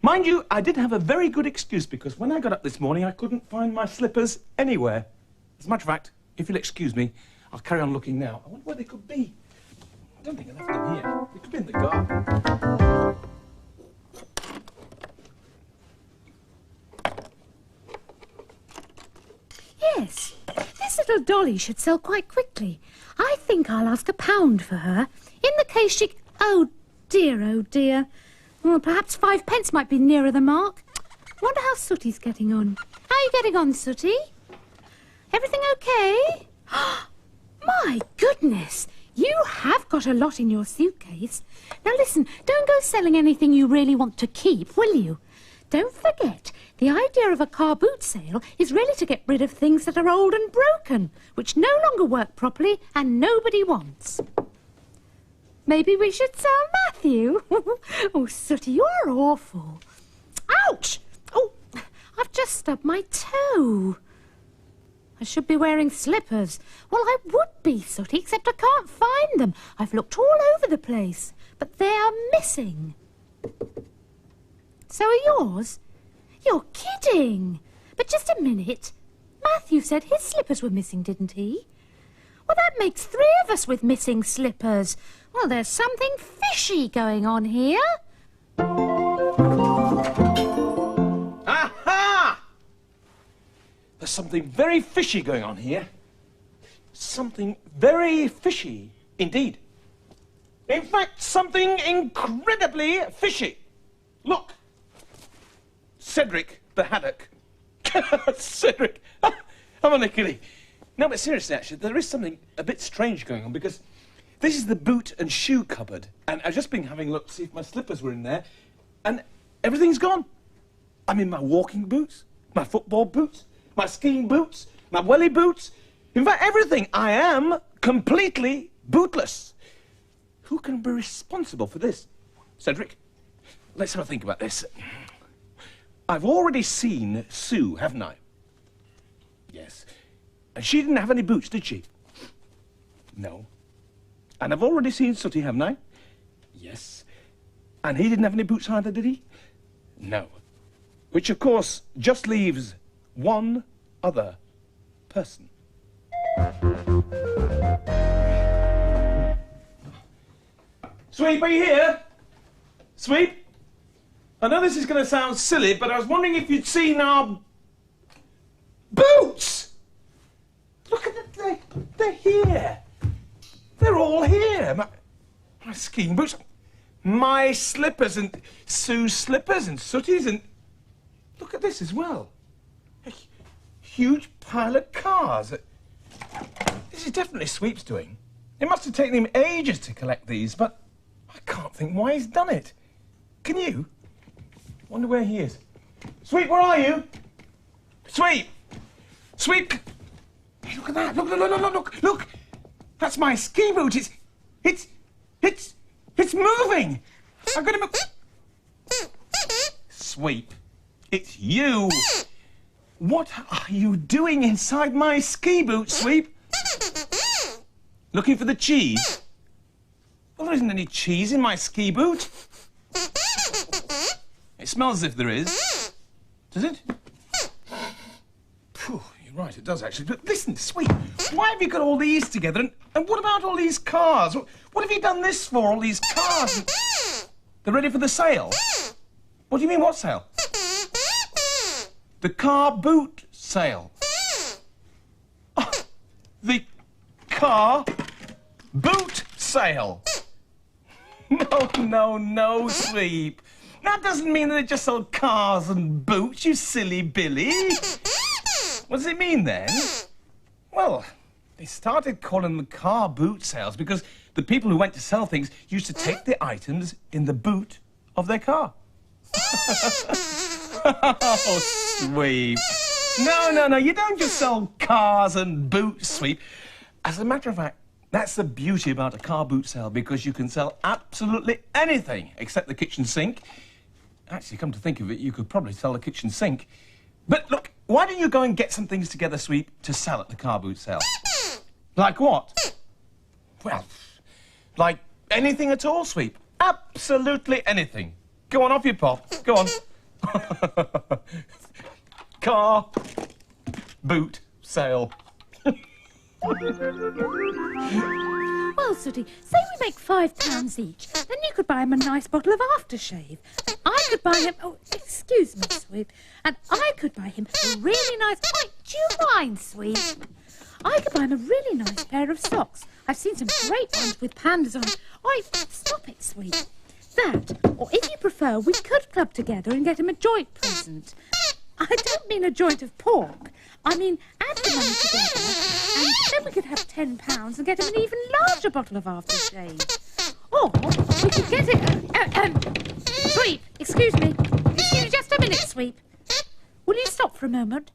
Mind you, I did have a very good excuse, because when I got up this morning, I couldn't find my slippers anywhere. As a matter of fact, if you'll excuse me, I'll carry on looking now. I wonder where they could be. I don't think I left them here. They could be in the garden. Yes, this little dolly should sell quite quickly. I think I'll ask £1 for her. In the case she... Oh, dear, oh, dear. Well, perhaps 5p might be nearer the mark. Wonder how Sooty's getting on. How are you getting on, Sooty? Everything okay? My goodness! You have got a lot in your suitcase. Now listen, don't go selling anything you really want to keep, will you? Don't forget, the idea of a car boot sale is really to get rid of things that are old and broken, which no longer work properly and nobody wants. Maybe we should sell Matthew. Oh, Sooty, you're awful. Ouch! Oh, I've just stubbed my toe. I should be wearing slippers. Well, I would be, Sooty, except I can't find them. I've looked all over the place, but they are missing. So are yours? You're kidding. But just a minute. Matthew said his slippers were missing, didn't he? Well, that makes 3 of us with missing slippers. Well, there's something fishy going on here. Aha! There's something very fishy going on here. Something very fishy indeed. In fact, something incredibly fishy. Look. Cedric the haddock. Cedric. I'm only kidding. No, but seriously, actually, there is something a bit strange going on, because this is the boot and shoe cupboard, and I've just been having a look to see if my slippers were in there, and everything's gone. I'm in my walking boots, my football boots, my skiing boots, my welly boots. In fact, everything. I am completely bootless. Who can be responsible for this? Cedric, let's have a think about this. I've already seen Sue, haven't I? Yes. And she didn't have any boots, did she? No. And I've already seen Sooty, haven't I? Yes. And he didn't have any boots either, did he? No. Which, of course, just leaves one other person. Sweep, are you here? Sweep? I know this is going to sound silly, but I was wondering if you'd seen our boots! Look at them, they're here. They're all here. My skiing boots, my slippers, and Sue's slippers, and Sooty's, and look at this as well. A huge pile of cars. This is definitely Sweep's doing. It must have taken him ages to collect these, but I can't think why he's done it. Can you? Wonder where he is. Sweep, where are you? Sweep! Sweep! Hey, look at that! Look! That's my ski boot. It's moving. I'm gonna move. Sweep, it's you. What are you doing inside my ski boot, Sweep? Looking for the cheese? Well, there isn't any cheese in my ski boot. It smells as if there is. Does it? Phew, you're right, it does actually. But listen, Sweep, why have you got all these together? And what about all these cars? What have you done this for, all these cars? They're ready for the sale? What do you mean, what sale? The car boot sale. Oh, the car boot sale. No, Sweep. That doesn't mean that they just sell cars and boots, you silly Billy. What does it mean then? Well, they started calling them car boot sales because the people who went to sell things used to take the items in the boot of their car. Oh, Sweep. No, you don't just sell cars and boots, Sweep. As a matter of fact, that's the beauty about a car boot sale, because you can sell absolutely anything except the kitchen sink. Actually, come to think of it, you could probably sell the kitchen sink. But look, why don't you go and get some things together, Sweep, to sell at the car boot sale? Like what? Well, like anything at all, Sweep. Absolutely anything. Go on, off you pop. Go on. Car boot sale. Well, Sooty, say we make £5 each. Then you could buy him a nice bottle of aftershave. I could buy him... Oh, excuse me, Sweep. And I could buy him a really nice... Wait, do you mind, Sweep? I could buy him a really nice pair of socks. I've seen some great ones with pandas on. Oi, stop it, Sweep. That, or if you prefer, we could club together and get him a joint present. I don't mean a joint of pork. I mean, add the money together, and then we could have £10 and get him an even larger bottle of aftershave. Or we could get it... Sweep, excuse me. Excuse me just a minute, Sweep. Will you stop for a moment?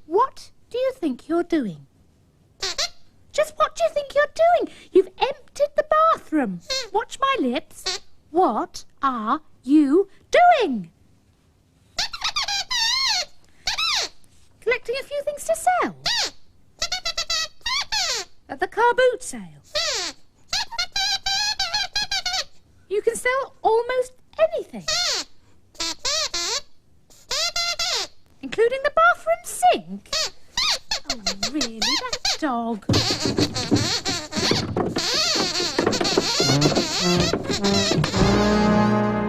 What do you think you're doing? Just what do you think you're doing? You've emptied the bathroom. Watch my lips. What are you doing? Collecting a few things to sell. At the car boot sale. You can sell almost anything. Including the bathroom sink. Oh, really? That dog.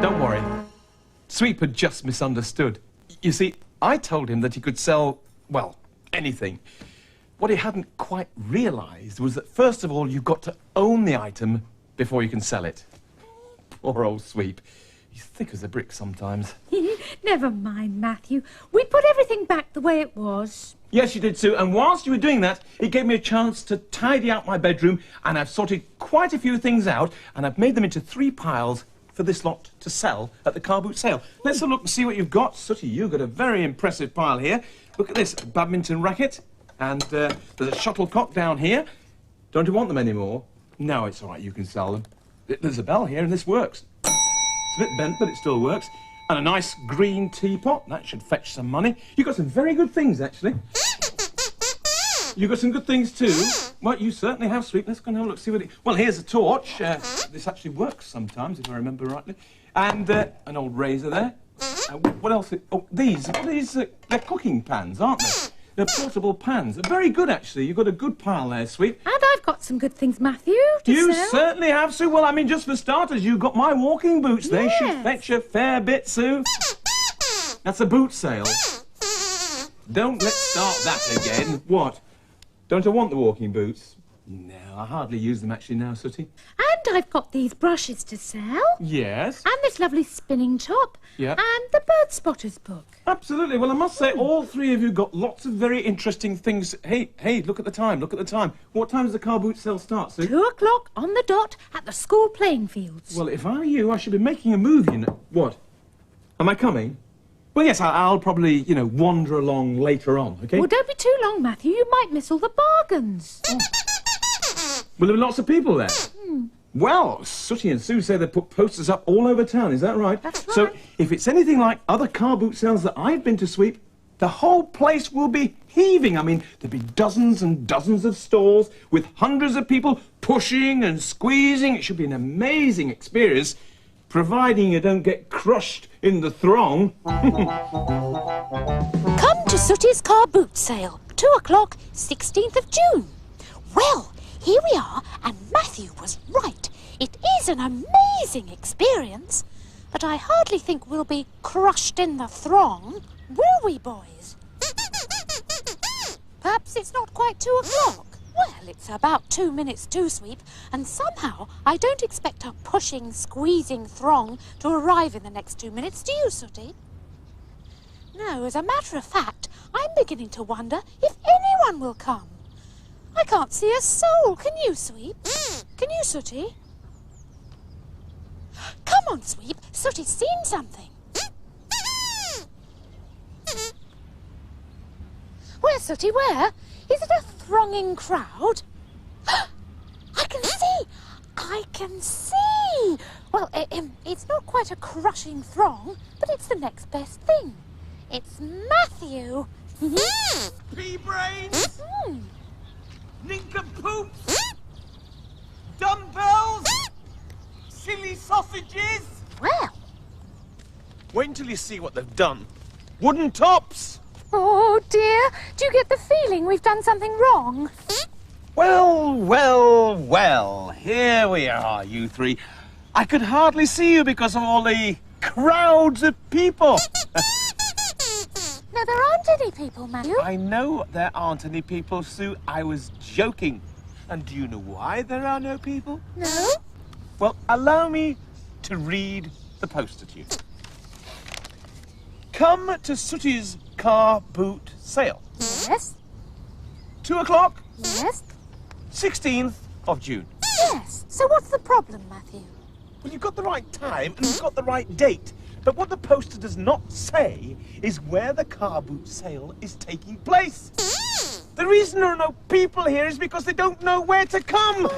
Don't worry. Sweep had just misunderstood. You see, I told him that he could sell, well, anything. What he hadn't quite realised was that, first of all, you've got to own the item before you can sell it. Poor old Sweep. He's thick as a brick sometimes. Never mind, Matthew. We put everything back the way it was. Yes, you did, Sue. And whilst you were doing that, it gave me a chance to tidy out my bedroom, and I've sorted quite a few things out, and I've made them into 3 piles for this lot to sell at the car boot sale. Let's have a look and see what you've got. Sooty, you've got a very impressive pile here. Look at this, a badminton racket, and there's a shuttlecock down here. Don't you want them anymore? No, it's all right, you can sell them. There's a bell here, and this works. It's a bit bent, but it still works. And a nice green teapot. That should fetch some money. You've got some very good things, actually. You've got some good things, too. Well, you certainly have, Sweep. Let's go and have a look, see what it... Well, here's a torch. This actually works sometimes, if I remember rightly. And an old razor there. What else? Oh, these, they're cooking pans, aren't they? They're portable pans. They're very good, actually. You've got a good pile there, Sweep. And I've got some good things, Matthew, to You sell. certainly have, Sue. Well, I mean, just for starters, you've got my walking boots. They Yes. should fetch a fair bit, Sue. That's a boot sale. Don't let's start that again. What? Don't I want the walking boots? No, I hardly use them actually now, Sooty. And And I've got these brushes to sell. Yes. And this lovely spinning top. Yeah. And the bird spotter's book. Absolutely. Well, I must say, all three of you got lots of very interesting things. Hey, look at the time. Look at the time. What time does the car boot sale start, Sue? 2 o'clock on the dot at the school playing fields. Well, if I were you, I should be making a movie. What? Am I coming? Well, yes, I'll probably, wander along later on, OK? Well, don't be too long, Matthew. You might miss all the bargains. Will there be lots of people there? Well, Sooty and Sue say they put posters up all over town, is that right? That's right. So, if it's anything like other car boot sales that I've been to sweep, the whole place will be heaving. I mean, there'll be dozens and dozens of stalls with hundreds of people pushing and squeezing. It should be an amazing experience, providing you don't get crushed in the throng. Come to Sooty's car boot sale. 2 o'clock, 16th of June. Well, here we are, and Matthew was right. It is an amazing experience, but I hardly think we'll be crushed in the throng, will we, boys? Perhaps it's not quite 2 o'clock. Well, it's about 2 minutes to sweep, and somehow I don't expect a pushing, squeezing throng to arrive in the next 2 minutes, do you, Sooty? No, as a matter of fact, I'm beginning to wonder if anyone will come. I can't see a soul. Can you, Sweep? Can you, Sooty? Come on, Sweep. Sooty's seen something. Where, Sooty, where? Is it a thronging crowd? I can see! I can see! Well, it's not quite a crushing throng, but it's the next best thing. It's Matthew. Pea-brains! Nincompoops! Dumbbells! Silly sausages! Well. Wait until you see what they've done. Wooden tops! Oh, dear. Do you get the feeling we've done something wrong? Well, here we are, you three. I could hardly see you because of all the crowds of people. No, there aren't any people, Matthew. I know there aren't any people, Sue. I was joking. And do you know why there are no people? No? Well, allow me to read the poster to you. Come to Sooty's car boot sale. Yes. 2 o'clock, Yes. 16th of June. Yes. So what's the problem, Matthew? Well, you've got the right time and you've got the right date. But what the poster does not say is where the car boot sale is taking place. The reason there are no people here is because they don't know where to come.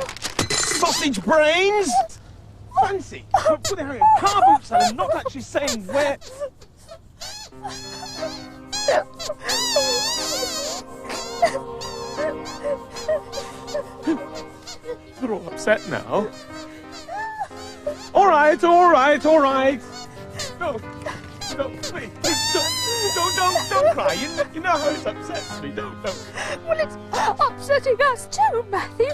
Sausage brains! Fancy putting a car boot sale and not actually saying where... They're all upset now. All right. No, please, don't cry. You know how it upsets me. Don't. Well, it's upsetting us too, Matthew.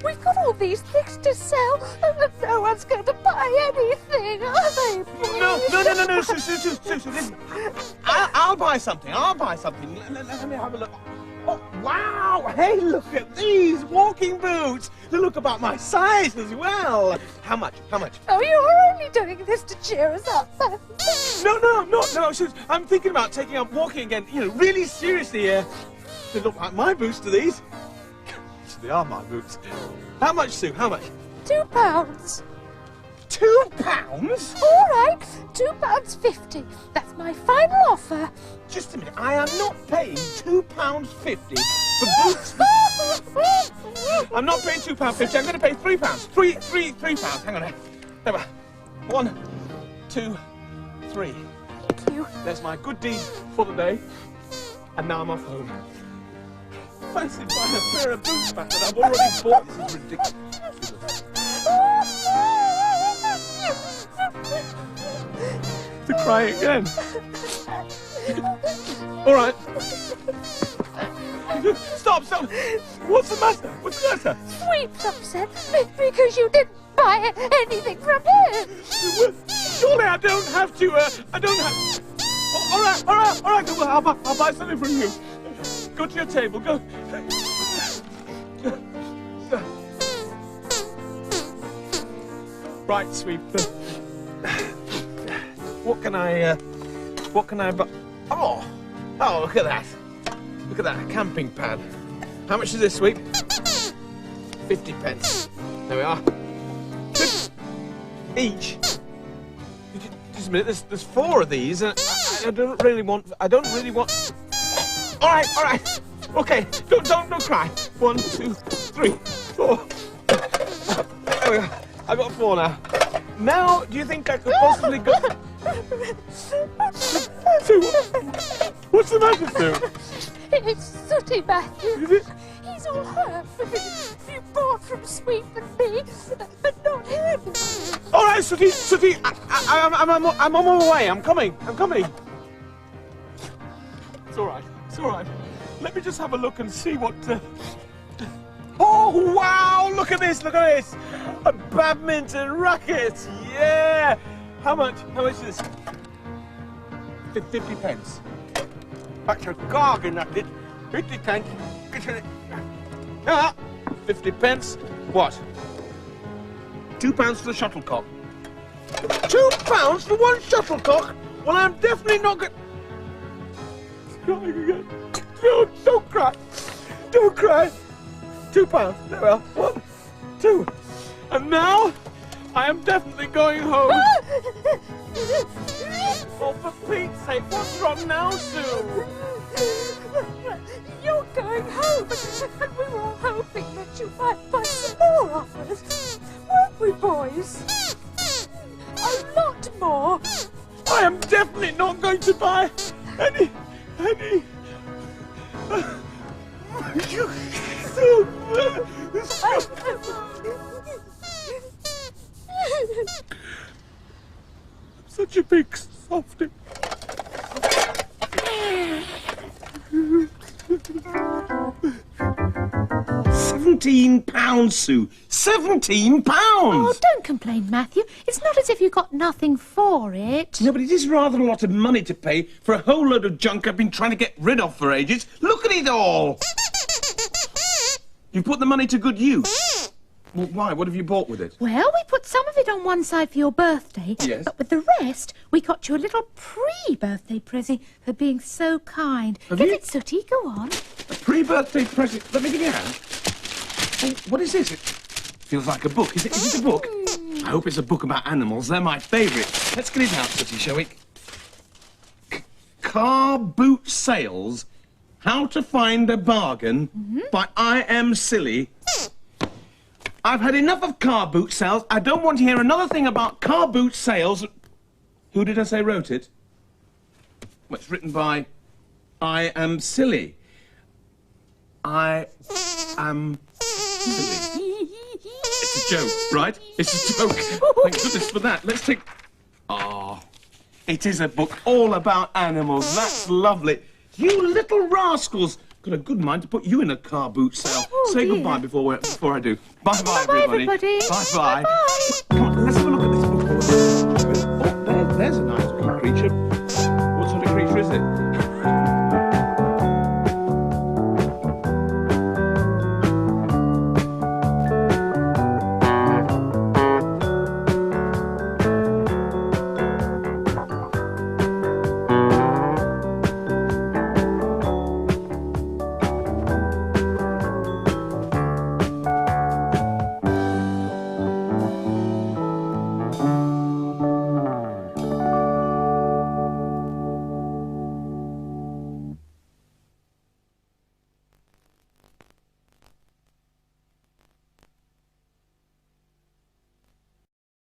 We've got all these things to sell, and no one's going to buy anything, are they? No, Sue, listen. I'll buy something. Let me have a look. Oh, wow! Hey, look at these walking boots. They look about my size as well. How much? Oh, you're only doing this to cheer us up. No, Sue. I'm thinking about taking up walking again, really seriously here. They look like my boots to these. They are my boots. How much, Sue? How much? £2. £2? All right, £2.50. That's my final offer. Just a minute. I am not paying £2.50 for boots. I'm not paying £2.50. I'm going to pay £3. £3. Hang on. There we are. 1, 2, 3. Thank you. There's my good deed for the day. And now I'm off home. Fancy buying a pair of boots back that I've already bought. This is ridiculous. To cry again. All right. Stop. What's the matter? Sweep's upset because you didn't buy anything from him. Surely I don't have to, Oh, all right. Well, I'll buy something from you. Go to your table, go. Right, sweet. What can I buy? Oh, look at that. Look at that, a camping pad. How much is this, sweet? 50 pence. There we are. Each. Just a minute, there's 4 of these, and I don't really want. All right. Okay, don't cry. 1, 2, 3, 4. There we go. I got 4 now. Now, do you think I could possibly go? Sue, what's the matter, Sue? It's Sooty, Matthew. Is it? He's all hurt. You bought from Sweet and me, but not him. All right, Sooty, I'm on my way. I'm coming. It's all right. Let me just have a look and see what. Oh wow! Look at this! A badminton racket. Yeah. How much is this? 50 pence. That's a bargain, that is. 50 pence, isn't it? Ah, 50 pence. What? £2 for the shuttlecock. £2 for one shuttlecock? Well, I'm definitely not going. Crying again. No, don't cry. Don't cry. £2. There we are. 1, 2. And now, I am definitely going home. Oh, for Pete's sake, what's wrong now, Sue? You're going home, and we were all hoping that you might buy some more offers. Weren't we, boys? A lot more. I am definitely not going to buy any. Such a big softie. £17, Sue. £17. Oh, don't complain, Matthew. It's not as if you got nothing for it. No, but it is rather a lot of money to pay for a whole load of junk I've been trying to get rid of for ages. Look at it all. You put the money to good use. Well, why? What have you bought with it? Well, we put some of it on one side for your birthday. Yes. But with the rest, we got you a little pre-birthday present for being so kind. Have Give you? it, Sooty. Go on. A pre-birthday present. Let me give you a hand. Oh, what is this? It feels like a book. Is it a book? I hope it's a book about animals. They're my favourite. Let's get it out, Sooty, shall we? Car Boot Sales. How to Find a Bargain by I Am Silly. I've had enough of car boot sales. I don't want to hear another thing about car boot sales. Who did I say wrote it? Well, it's written by I Am Silly. I am silly. It's a joke, right? It's a joke. Thank goodness for that. Let's take... Oh, it is a book all about animals. That's lovely. You little rascals. Got a good mind to put you in a car boot sale. Oh, Say dear. goodbye before I do. Bye-bye, Bye-bye, everybody. everybody. Bye-bye. Bye-bye. Come on, let's have a look at this book. Oh, there's a nice